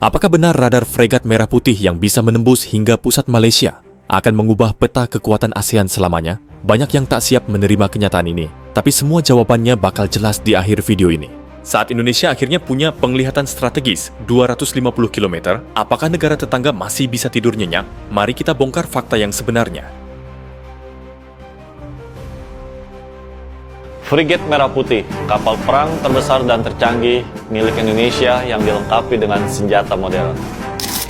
Apakah benar radar fregat merah putih yang bisa menembus hingga pusat Malaysia akan mengubah peta kekuatan ASEAN selamanya? Banyak yang tak siap menerima kenyataan ini, tapi semua jawabannya bakal jelas di akhir video ini. Saat Indonesia akhirnya punya penglihatan strategis 250 km, apakah negara tetangga masih bisa tidur nyenyak? Mari kita bongkar fakta yang sebenarnya. Frigate Merah Putih, kapal perang terbesar dan tercanggih milik Indonesia yang dilengkapi dengan senjata modern.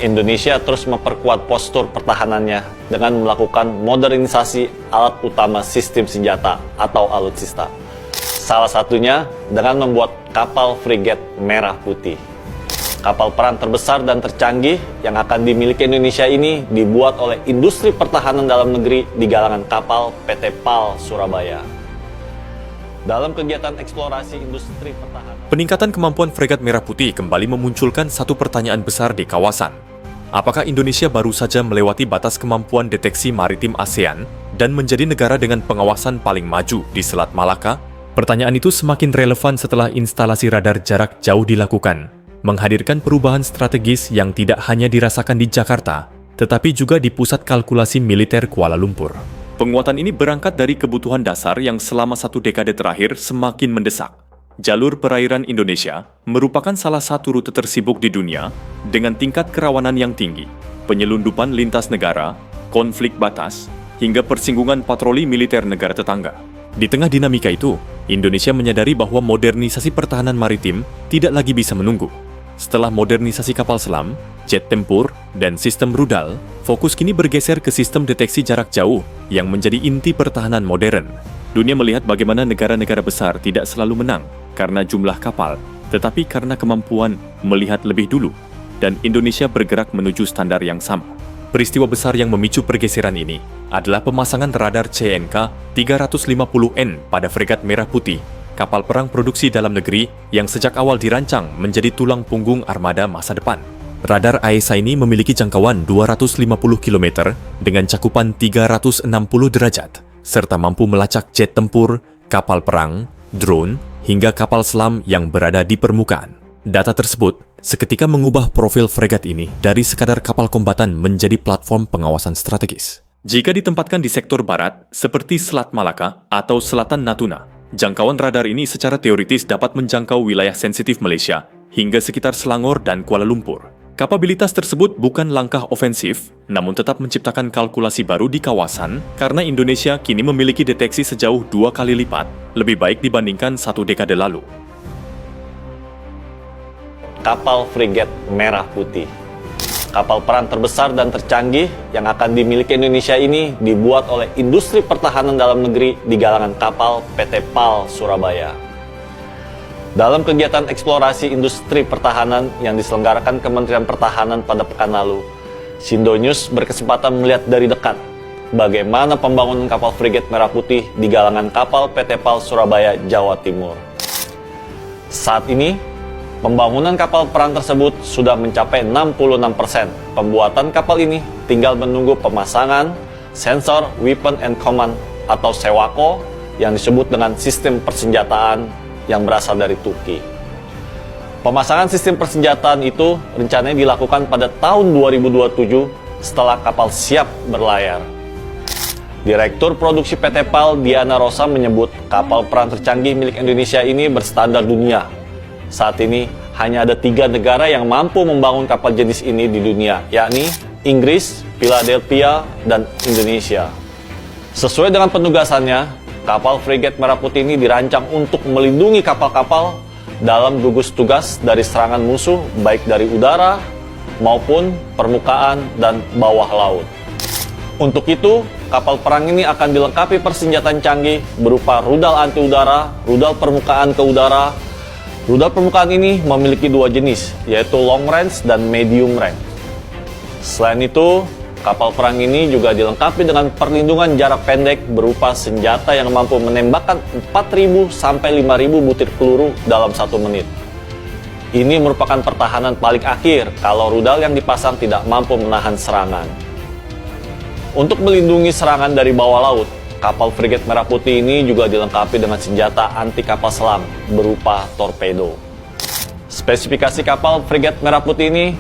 Indonesia terus memperkuat postur pertahanannya dengan melakukan modernisasi alat utama sistem senjata atau alutsista. Salah satunya dengan membuat kapal frigate Merah Putih. Kapal perang terbesar dan tercanggih yang akan dimiliki Indonesia ini dibuat oleh industri pertahanan dalam negeri di galangan kapal PT PAL Surabaya. Dalam kegiatan eksplorasi industri pertahanan, peningkatan kemampuan fregat Merah Putih kembali memunculkan satu pertanyaan besar di kawasan. Apakah Indonesia baru saja melewati batas kemampuan deteksi maritim ASEAN dan menjadi negara dengan pengawasan paling maju di Selat Malaka? Pertanyaan itu semakin relevan setelah instalasi radar jarak jauh dilakukan, menghadirkan perubahan strategis yang tidak hanya dirasakan di Jakarta, tetapi juga di pusat kalkulasi militer Kuala Lumpur. Penguatan ini berangkat dari kebutuhan dasar yang selama satu dekade terakhir semakin mendesak. Jalur perairan Indonesia merupakan salah satu rute tersibuk di dunia dengan tingkat kerawanan yang tinggi, penyelundupan lintas negara, konflik batas, hingga persinggungan patroli militer negara tetangga. Di tengah dinamika itu, Indonesia menyadari bahwa modernisasi pertahanan maritim tidak lagi bisa menunggu. Setelah modernisasi kapal selam, jet tempur, dan sistem rudal, fokus kini bergeser ke sistem deteksi jarak jauh yang menjadi inti pertahanan modern. Dunia melihat bagaimana negara-negara besar tidak selalu menang karena jumlah kapal, tetapi karena kemampuan melihat lebih dulu, dan Indonesia bergerak menuju standar yang sama. Peristiwa besar yang memicu pergeseran ini adalah pemasangan radar CNK 350N pada fregat Merah Putih, kapal perang produksi dalam negeri yang sejak awal dirancang menjadi tulang punggung armada masa depan. Radar AESA ini memiliki jangkauan 250 km dengan cakupan 360 derajat, serta mampu melacak jet tempur, kapal perang, drone, hingga kapal selam yang berada di permukaan. Data tersebut seketika mengubah profil fregat ini dari sekadar kapal kombatan menjadi platform pengawasan strategis. Jika ditempatkan di sektor barat, seperti Selat Malaka atau Selatan Natuna, jangkauan radar ini secara teoritis dapat menjangkau wilayah sensitif Malaysia hingga sekitar Selangor dan Kuala Lumpur. Kapabilitas tersebut bukan langkah ofensif, namun tetap menciptakan kalkulasi baru di kawasan karena Indonesia kini memiliki deteksi sejauh 2 kali lipat, lebih baik dibandingkan satu dekade lalu. kapal frigate Merah Putih. Kapal perang terbesar dan tercanggih yang akan dimiliki Indonesia ini dibuat oleh industri pertahanan dalam negeri di galangan kapal PT PAL Surabaya. Dalam kegiatan eksplorasi industri pertahanan yang diselenggarakan Kementerian Pertahanan pada pekan lalu, Sindo News berkesempatan melihat dari dekat bagaimana pembangunan kapal frigate Merah Putih di galangan kapal PT PAL Surabaya, Jawa Timur. Saat ini, pembangunan kapal perang tersebut sudah mencapai 66%. Pembuatan kapal ini tinggal menunggu pemasangan sensor Weapon and Command atau SEWACO yang disebut dengan sistem persenjataan yang berasal dari Turki. Pemasangan sistem persenjataan itu rencananya dilakukan pada tahun 2027 setelah kapal siap berlayar. Direktur Produksi PT PAL Diana Rosa menyebut kapal perang tercanggih milik Indonesia ini berstandar dunia. Saat ini hanya ada 3 negara yang mampu membangun kapal jenis ini di dunia, yakni Inggris, Philadelphia, dan Indonesia. Sesuai dengan penugasannya, kapal frigate Merah Putih ini dirancang untuk melindungi kapal-kapal dalam gugus tugas dari serangan musuh baik dari udara maupun permukaan dan bawah laut. Untuk itu, kapal perang ini akan dilengkapi persenjataan canggih berupa rudal anti udara, rudal permukaan ke udara. Rudal permukaan ini memiliki 2 jenis, yaitu long range dan medium range. Selain itu, kapal perang ini juga dilengkapi dengan perlindungan jarak pendek berupa senjata yang mampu menembakkan 4.000 sampai 5.000 butir peluru dalam 1 menit. Ini merupakan pertahanan paling akhir kalau rudal yang dipasang tidak mampu menahan serangan. Untuk melindungi serangan dari bawah laut, kapal frigate Merah Putih ini juga dilengkapi dengan senjata anti kapal selam berupa torpedo. Spesifikasi kapal frigate Merah Putih ini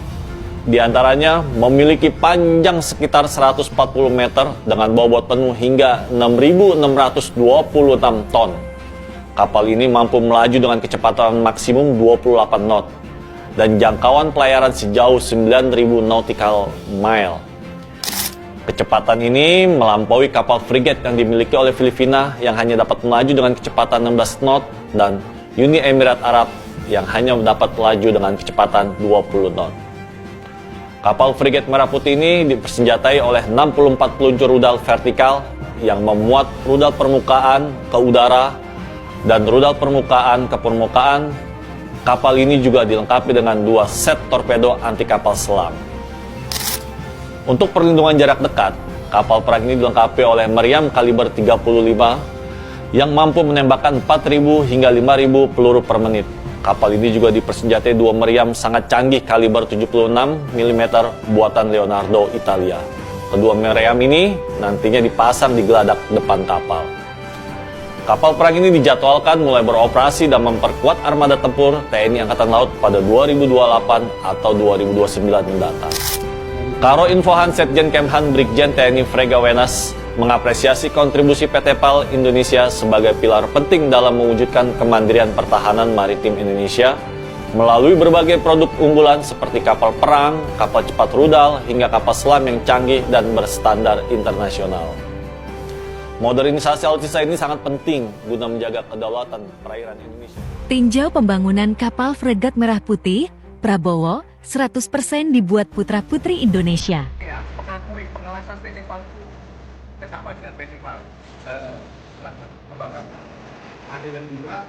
di antaranya memiliki panjang sekitar 140 meter dengan bobot penuh hingga 6.626 ton. Kapal ini mampu melaju dengan kecepatan maksimum 28 knot dan jangkauan pelayaran sejauh 9.000 nautical mile. Kecepatan ini melampaui kapal frigate yang dimiliki oleh Filipina yang hanya dapat melaju dengan kecepatan 16 knot dan Uni Emirat Arab yang hanya dapat melaju dengan kecepatan 20 knot. Kapal frigate Merah Putih ini dipersenjatai oleh 64 peluncur rudal vertikal yang memuat rudal permukaan ke udara dan rudal permukaan ke permukaan. Kapal ini juga dilengkapi dengan 2 set torpedo anti kapal selam. Untuk perlindungan jarak dekat, kapal perang ini dilengkapi oleh meriam kaliber 35 yang mampu menembakkan 4.000 hingga 5.000 peluru per menit. Kapal ini juga dipersenjatai 2 meriam sangat canggih kaliber 76 mm buatan Leonardo, Italia. Kedua meriam ini nantinya dipasang di geladak depan kapal. Kapal perang ini dijadwalkan mulai beroperasi dan memperkuat armada tempur TNI Angkatan Laut pada 2028 atau 2029 mendatang. Karo Infohan Setjen Kemhan Brigjen TNI Frega Wenas mengapresiasi kontribusi PT PAL Indonesia sebagai pilar penting dalam mewujudkan kemandirian pertahanan maritim Indonesia melalui berbagai produk unggulan seperti kapal perang, kapal cepat rudal, hingga kapal selam yang canggih dan berstandar internasional. Modernisasi alutsista ini sangat penting guna menjaga kedaulatan perairan Indonesia. Tinjau pembangunan kapal fregat Merah Putih, Prabowo 100% dibuat putra-putri Indonesia. Ya, mengakui pengawasan PT PAL bersama dengan PT PAL membanggakan. Ada yang juga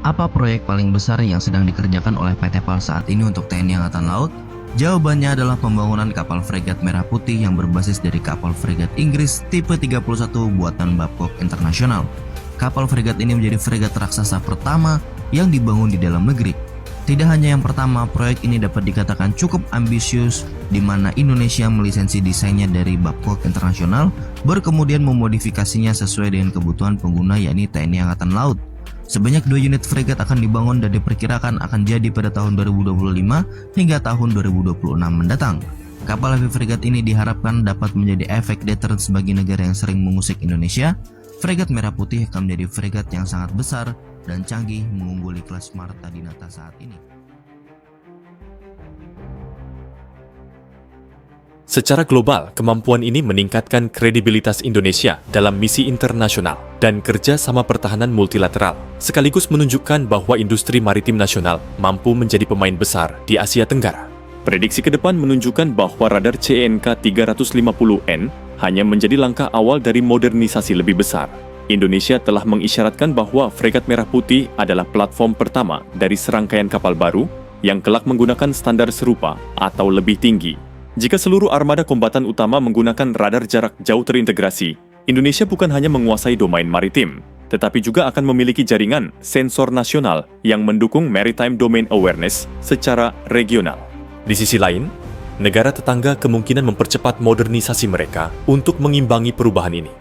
Apa proyek paling besar yang sedang dikerjakan oleh PT PAL saat ini untuk TNI Angkatan Laut? Jawabannya adalah pembangunan kapal fregat Merah Putih yang berbasis dari kapal fregat Inggris tipe 31 buatan Babcock International. Kapal fregat ini menjadi fregat raksasa pertama yang dibangun di dalam negeri. Tidak hanya yang pertama, proyek ini dapat dikatakan cukup ambisius di mana Indonesia melisensi desainnya dari Babcock International, kemudian memodifikasinya sesuai dengan kebutuhan pengguna yakni TNI Angkatan Laut. Sebanyak 2 unit fregat akan dibangun dan diperkirakan akan jadi pada tahun 2025 hingga tahun 2026 mendatang. Kapal heavy fregat ini diharapkan dapat menjadi efek deterrence bagi negara yang sering mengusik Indonesia. Fregat Merah Putih akan menjadi fregat yang sangat besar dan canggih mengungguli kelas Marta Dinata saat ini. Secara global, kemampuan ini meningkatkan kredibilitas Indonesia dalam misi internasional dan kerja sama pertahanan multilateral, sekaligus menunjukkan bahwa industri maritim nasional mampu menjadi pemain besar di Asia Tenggara. Prediksi ke depan menunjukkan bahwa radar CNK 350N hanya menjadi langkah awal dari modernisasi lebih besar. Indonesia telah mengisyaratkan bahwa fregat Merah Putih adalah platform pertama dari serangkaian kapal baru yang kelak menggunakan standar serupa atau lebih tinggi. Jika seluruh armada kombatan utama menggunakan radar jarak jauh terintegrasi, Indonesia bukan hanya menguasai domain maritim, tetapi juga akan memiliki jaringan sensor nasional yang mendukung maritime domain awareness secara regional. Di sisi lain, negara tetangga kemungkinan mempercepat modernisasi mereka untuk mengimbangi perubahan ini.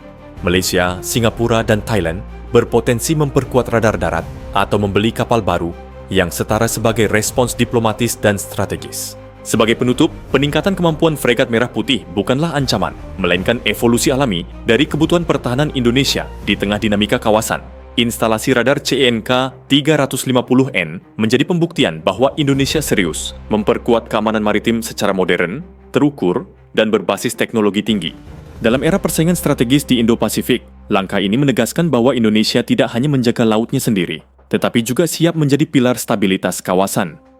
Malaysia, Singapura, dan Thailand berpotensi memperkuat radar darat atau membeli kapal baru yang setara sebagai respons diplomatis dan strategis. Sebagai penutup, peningkatan kemampuan fregat Merah Putih bukanlah ancaman, melainkan evolusi alami dari kebutuhan pertahanan Indonesia di tengah dinamika kawasan. Instalasi radar CNK 350N menjadi pembuktian bahwa Indonesia serius memperkuat keamanan maritim secara modern, terukur, dan berbasis teknologi tinggi. Dalam era persaingan strategis di Indo-Pasifik, langkah ini menegaskan bahwa Indonesia tidak hanya menjaga lautnya sendiri, tetapi juga siap menjadi pilar stabilitas kawasan.